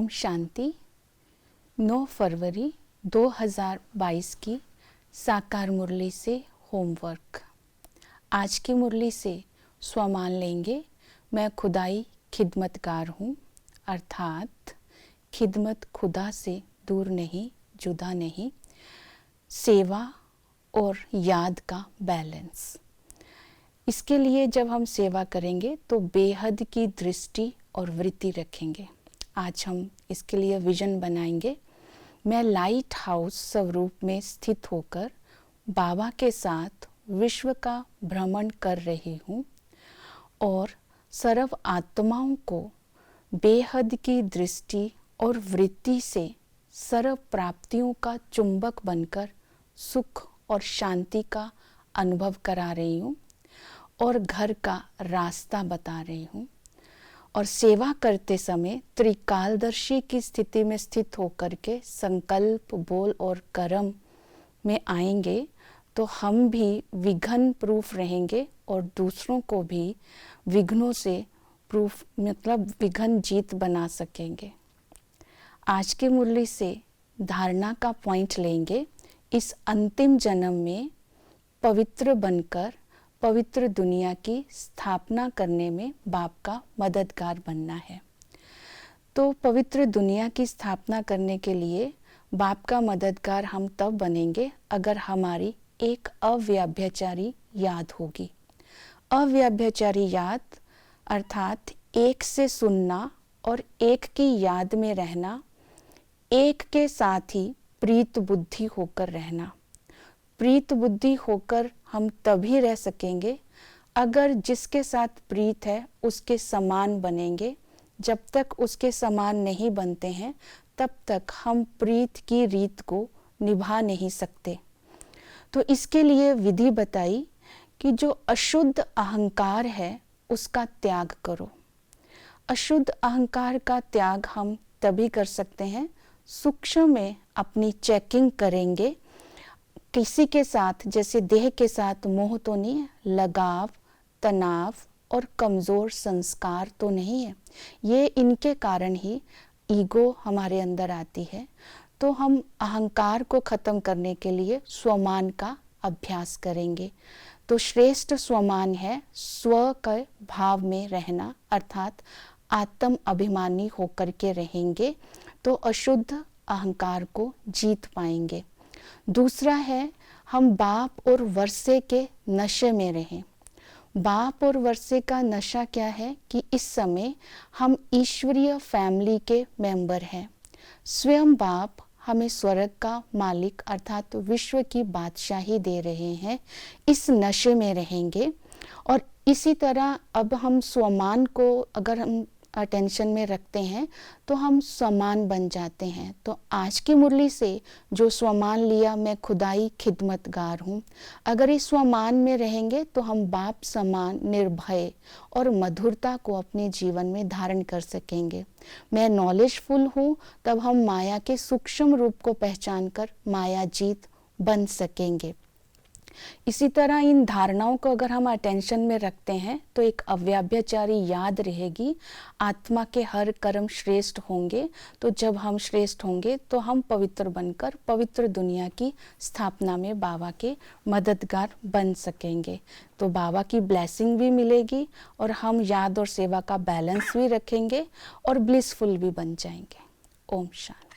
ओम शांति। 9 फरवरी 2022 की साकार मुरली से होमवर्क। आज की मुरली से स्वमान लेंगे, मैं खुदाई खिदमतगार हूँ, अर्थात खिदमत खुदा से दूर नहीं, जुदा नहीं, सेवा और याद का बैलेंस। इसके लिए जब हम सेवा करेंगे तो बेहद की दृष्टि और वृत्ति रखेंगे। आज हम इसके लिए विजन बनाएंगे। मैं लाइट हाउस स्वरूप में स्थित होकर बाबा के साथ विश्व का भ्रमण कर रही हूँ और सर्व आत्माओं को बेहद की दृष्टि और वृत्ति से सर्व प्राप्तियों का चुंबक बनकर सुख और शांति का अनुभव करा रही हूँ और घर का रास्ता बता रही हूँ। और सेवा करते समय त्रिकालदर्शी की स्थिति में स्थित होकर के संकल्प, बोल और कर्म में आएंगे तो हम भी विघ्न प्रूफ रहेंगे और दूसरों को भी विघ्नों से प्रूफ मतलब विघ्न जीत बना सकेंगे। आज की मुरली से धारणा का पॉइंट लेंगे। इस अंतिम जन्म में पवित्र बनकर पवित्र दुनिया की स्थापना करने में बाप का मददगार बनना है। तो पवित्र दुनिया की स्थापना करने के लिए बाप का मददगार हम तब बनेंगे अगर हमारी एक अव्यभिचारी याद होगी। अव्यभिचारी याद अर्थात एक से सुनना और एक की याद में रहना, एक के साथ ही प्रीत बुद्धि होकर रहना। प्रीत बुद्धि होकर हम तभी रह सकेंगे अगर जिसके साथ प्रीत है उसके समान बनेंगे। जब तक उसके समान नहीं बनते हैं तब तक हम प्रीत की रीत को निभा नहीं सकते। तो इसके लिए विधि बताई कि जो अशुद्ध अहंकार है उसका त्याग करो। अशुद्ध अहंकार का त्याग हम तभी कर सकते हैं सूक्ष्म में अपनी चेकिंग करेंगे। किसी के साथ जैसे देह के साथ मोह तो नहीं है, लगाव, तनाव और कमज़ोर संस्कार तो नहीं है। ये इनके कारण ही ईगो हमारे अंदर आती है। तो हम अहंकार को ख़त्म करने के लिए स्वमान का अभ्यास करेंगे। तो श्रेष्ठ स्वमान है स्व के भाव में रहना, अर्थात आत्म अभिमानी होकर के रहेंगे तो अशुद्ध अहंकार को जीत पाएंगे। दूसरा है हम बाप और वर्षे के नशे में रहें। बाप और वर्षे का नशा क्या है कि इस समय हम ईश्वरीय फैमिली के मेंबर हैं। स्वयं बाप हमें स्वर्ग का मालिक अर्थात विश्व की बादशाही दे रहे हैं। इस नशे में रहेंगे और इसी तरह अब हम स्वमान को अगर हम अटेंशन में रखते हैं तो हम स्वमान बन जाते हैं। तो आज की मुरली से जो स्वमान लिया, मैं खुदाई खिदमतगार हूँ, अगर इस स्वमान में रहेंगे तो हम बाप समान निर्भय और मधुरता को अपने जीवन में धारण कर सकेंगे। मैं नॉलेजफुल हूँ, तब हम माया के सूक्ष्म रूप को पहचान कर माया जीत बन सकेंगे। इसी तरह इन धारणाओं को अगर हम अटेंशन में रखते हैं तो एक अव्यभिचारी याद रहेगी। आत्मा के हर कर्म श्रेष्ठ होंगे। तो जब हम श्रेष्ठ होंगे तो हम पवित्र बनकर पवित्र दुनिया की स्थापना में बाबा के मददगार बन सकेंगे। तो बाबा की ब्लेसिंग भी मिलेगी और हम याद और सेवा का बैलेंस भी रखेंगे और ब्लिसफुल भी बन जाएंगे। ओम शांति।